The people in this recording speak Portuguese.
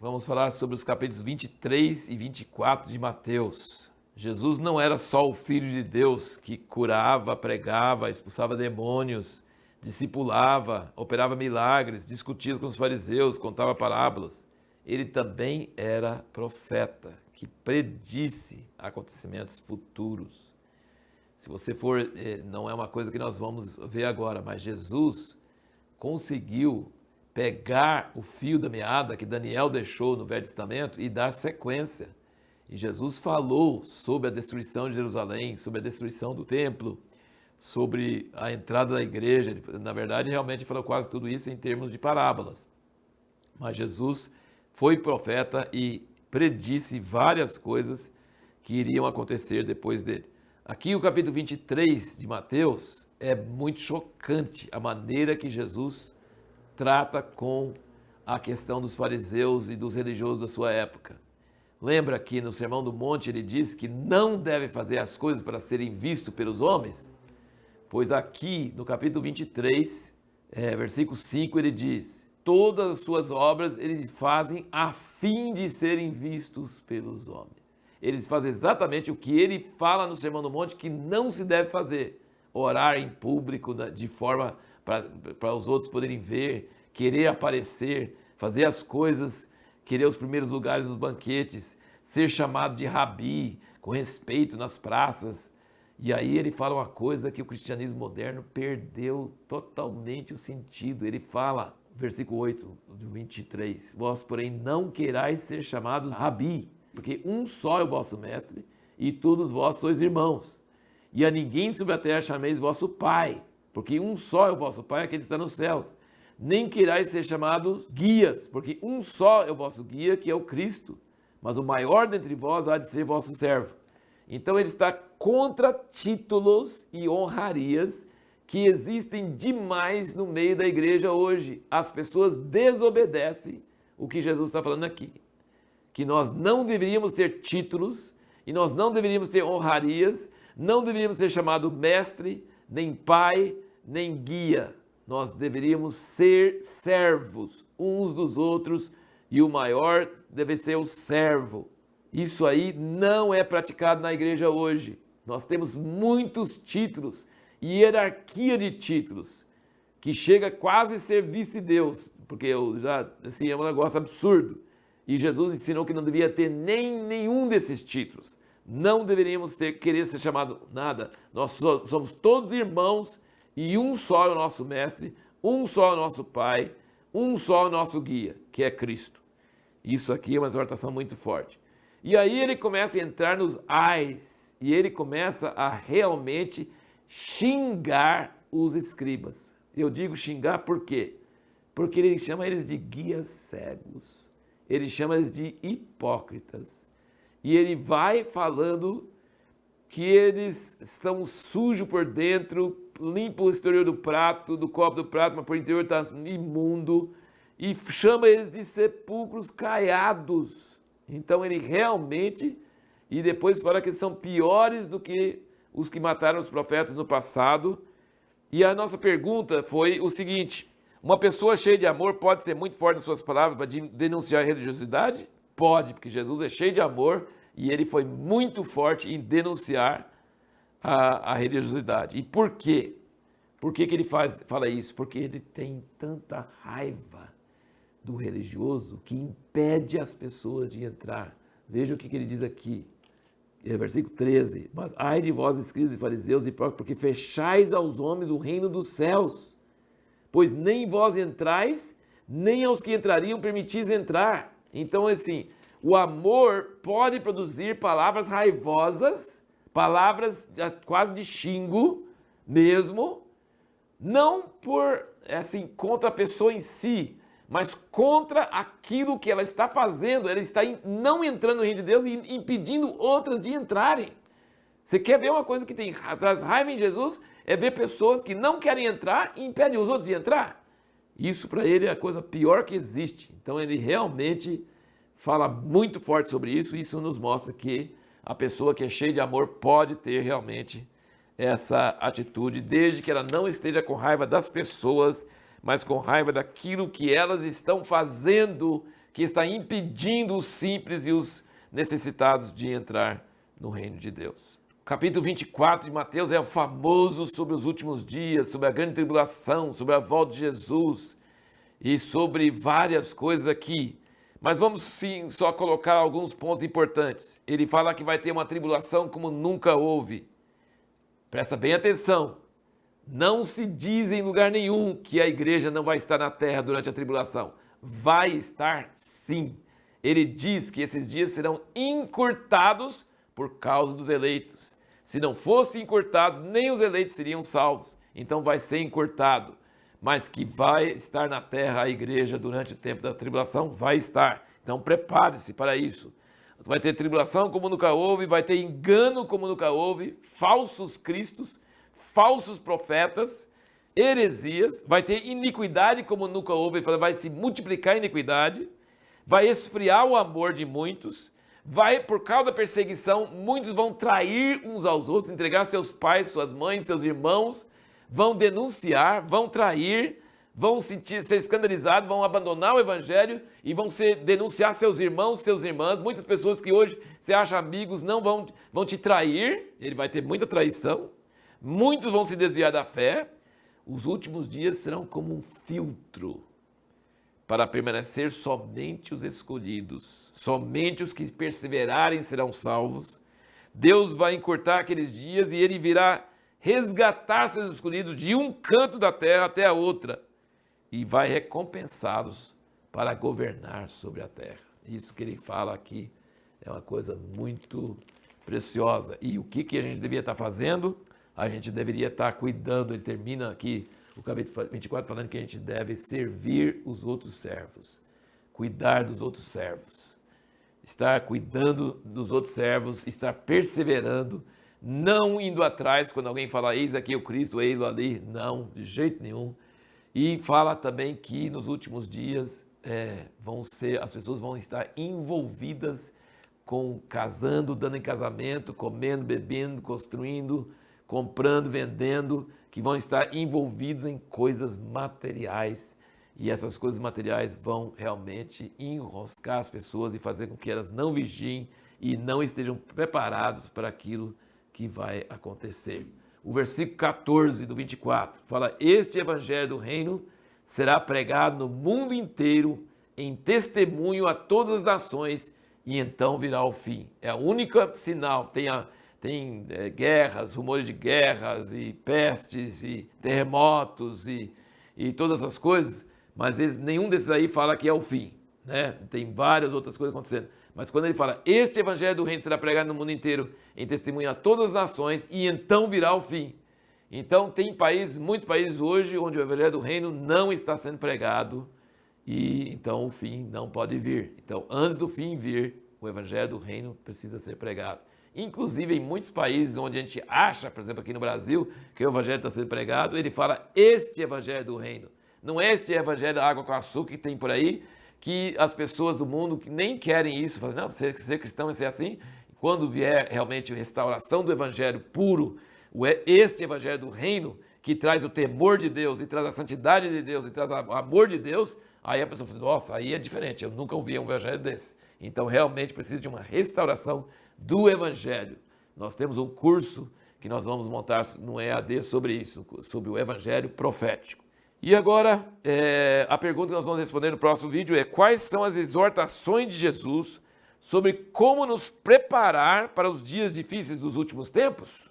Vamos falar sobre os capítulos 23 e 24 de Mateus. Jesus não era só o Filho de Deus que curava, pregava, expulsava demônios, discipulava, operava milagres, discutia com os fariseus, contava parábolas. Ele também era profeta, que predisse acontecimentos futuros. Se você for, não é uma coisa que nós vamos ver agora, mas Jesus conseguiu pegar o fio da meada que Daniel deixou no Velho Testamento e dar sequência. E Jesus falou sobre a destruição de Jerusalém, sobre a destruição do templo, sobre a entrada da igreja. Na verdade, realmente falou quase tudo isso em termos de parábolas. Mas Jesus foi profeta e predisse várias coisas que iriam acontecer depois dele. Aqui o capítulo 23 de Mateus é muito chocante a maneira que Jesus trata com a questão dos fariseus e dos religiosos da sua época. Lembra que no Sermão do Monte ele diz que não deve fazer as coisas para serem vistos pelos homens? Pois aqui no capítulo 23, versículo 5, ele diz: todas as suas obras eles fazem a fim de serem vistos pelos homens. Eles fazem exatamente o que ele fala no Sermão do Monte que não se deve fazer. Orar em público de forma para os outros poderem ver, querer aparecer, fazer as coisas, querer os primeiros lugares nos banquetes, ser chamado de rabi, com respeito nas praças. E aí ele fala uma coisa que o cristianismo moderno perdeu totalmente o sentido. Ele fala, versículo 8 do 23, vós, porém, não querais ser chamados rabi, porque um só é o vosso mestre, e todos vós sois irmãos. E a ninguém sobre a terra chameis vosso pai, porque um só é o vosso pai, aquele que está nos céus. Nem querais ser chamados guias, porque um só é o vosso guia, que é o Cristo. Mas o maior dentre vós há de ser vosso servo. Então ele está contra títulos e honrarias que existem demais no meio da igreja hoje. As pessoas desobedecem o que Jesus está falando aqui. Que nós não deveríamos ter títulos e nós não deveríamos ter honrarias, não deveríamos ser chamado mestre, nem pai, nem guia. Nós deveríamos ser servos uns dos outros e o maior deve ser o servo. Isso aí não é praticado na igreja hoje. Nós temos muitos títulos e hierarquia de títulos que chega quase a ser vice-deus, porque assim, é um negócio absurdo. E Jesus ensinou que não devia ter nenhum desses títulos. Não deveríamos querer ser chamado nada. Nós somos todos irmãos e um só é o nosso mestre, um só é o nosso pai, um só é o nosso guia, que é Cristo. Isso aqui é uma exortação muito forte. E aí ele começa a entrar nos ais e ele começa a realmente xingar os escribas. Eu digo xingar por quê? Porque ele chama eles de guias cegos. Ele chama eles de hipócritas. E ele vai falando que eles estão sujos por dentro, limpa o exterior do prato, do copo do prato, mas por interior está imundo. E chama eles de sepulcros caiados. Então ele realmente, e depois fala que eles são piores do que os que mataram os profetas no passado. E a nossa pergunta foi o seguinte: uma pessoa cheia de amor pode ser muito forte nas suas palavras para denunciar a religiosidade? Pode, porque Jesus é cheio de amor e ele foi muito forte em denunciar a religiosidade. E por quê? Por que ele fala isso? Porque ele tem tanta raiva do religioso que impede as pessoas de entrar. Veja o que ele diz aqui, versículo 13. Mas ai de vós, escribas e fariseus, hipócritas, porque fechais aos homens o reino dos céus, pois nem vós entrais, nem aos que entrariam permitis entrar. Então, assim, o amor pode produzir palavras raivosas, palavras quase de xingo mesmo, não por, assim, contra a pessoa em si, mas contra aquilo que ela está fazendo. Ela está não entrando no reino de Deus e impedindo outras de entrarem. Você quer ver uma coisa que traz raiva em Jesus? É ver pessoas que não querem entrar e impedem os outros de entrar. Isso para ele é a coisa pior que existe. Então ele realmente fala muito forte sobre isso. Isso nos mostra que a pessoa que é cheia de amor pode ter realmente essa atitude, desde que ela não esteja com raiva das pessoas, mas com raiva daquilo que elas estão fazendo que está impedindo os simples e os necessitados de entrar no reino de Deus. O capítulo 24 de Mateus é o famoso sobre os últimos dias, sobre a grande tribulação, sobre a volta de Jesus e sobre várias coisas aqui. Mas vamos sim só colocar alguns pontos importantes. Ele fala que vai ter uma tribulação como nunca houve. Presta bem atenção. Não se diz em lugar nenhum que a igreja não vai estar na terra durante a tribulação. Vai estar sim. Ele diz que esses dias serão encurtados por causa dos eleitos. Se não fossem encurtados, nem os eleitos seriam salvos. Então vai ser encurtado. Mas que vai estar na terra a igreja durante o tempo da tribulação, vai estar. Então prepare-se para isso. Vai ter tribulação como nunca houve, vai ter engano como nunca houve, falsos cristos, falsos profetas, heresias, vai ter iniquidade como nunca houve, ele fala, vai se multiplicar a iniquidade, vai esfriar o amor de muitos, vai, por causa da perseguição, muitos vão trair uns aos outros, entregar seus pais, suas mães, seus irmãos, vão denunciar, vão trair, vão ser escandalizados, vão abandonar o evangelho e vão denunciar seus irmãos, suas irmãs. Muitas pessoas que hoje você acha amigos não vão te trair, ele vai ter muita traição. Muitos vão se desviar da fé. Os últimos dias serão como um filtro para permanecer somente os escolhidos, somente os que perseverarem serão salvos. Deus vai encurtar aqueles dias e ele virá resgatar seus escolhidos de um canto da terra até a outra e vai recompensá-los para governar sobre a terra. Isso que ele fala aqui é uma coisa muito preciosa. E o que a gente devia estar fazendo? A gente deveria estar cuidando. Ele termina aqui o capítulo 24 falando que a gente deve servir os outros servos, cuidar dos outros servos, estar cuidando dos outros servos, estar perseverando, não indo atrás quando alguém fala, eis aqui o Cristo, eis ali, não, de jeito nenhum. E fala também que nos últimos dias as pessoas vão estar envolvidas com casando, dando em casamento, comendo, bebendo, construindo, comprando, vendendo, que vão estar envolvidos em coisas materiais. E essas coisas materiais vão realmente enroscar as pessoas e fazer com que elas não vigiem e não estejam preparados para aquilo que vai acontecer. O versículo 14 do 24 fala, este evangelho do reino será pregado no mundo inteiro em testemunho a todas as nações e então virá o fim. É o único sinal. Tem guerras, rumores de guerras e pestes e terremotos e todas as coisas, mas nenhum desses aí fala que é o fim, né? Tem várias outras coisas acontecendo. Mas quando ele fala, este evangelho do reino será pregado no mundo inteiro em testemunho a todas as nações e então virá o fim. Então tem muitos países hoje onde o evangelho do reino não está sendo pregado e então o fim não pode vir. Então antes do fim vir, o evangelho do reino precisa ser pregado. Inclusive em muitos países onde a gente acha, por exemplo aqui no Brasil, que o evangelho está sendo pregado, ele fala este evangelho do reino. Não é este evangelho da água com açúcar que tem por aí, que as pessoas do mundo que nem querem isso, falam, não, ser cristão é ser assim. Quando vier realmente a restauração do evangelho puro, este evangelho do reino, que traz o temor de Deus, e traz a santidade de Deus, e traz o amor de Deus, aí a pessoa fala, nossa, aí é diferente, eu nunca ouvi um evangelho desse. Então realmente precisa de uma restauração do evangelho. Nós temos um curso que nós vamos montar no EAD sobre isso, sobre o evangelho profético. E agora, a pergunta que nós vamos responder no próximo vídeo é: quais são as exortações de Jesus sobre como nos preparar para os dias difíceis dos últimos tempos?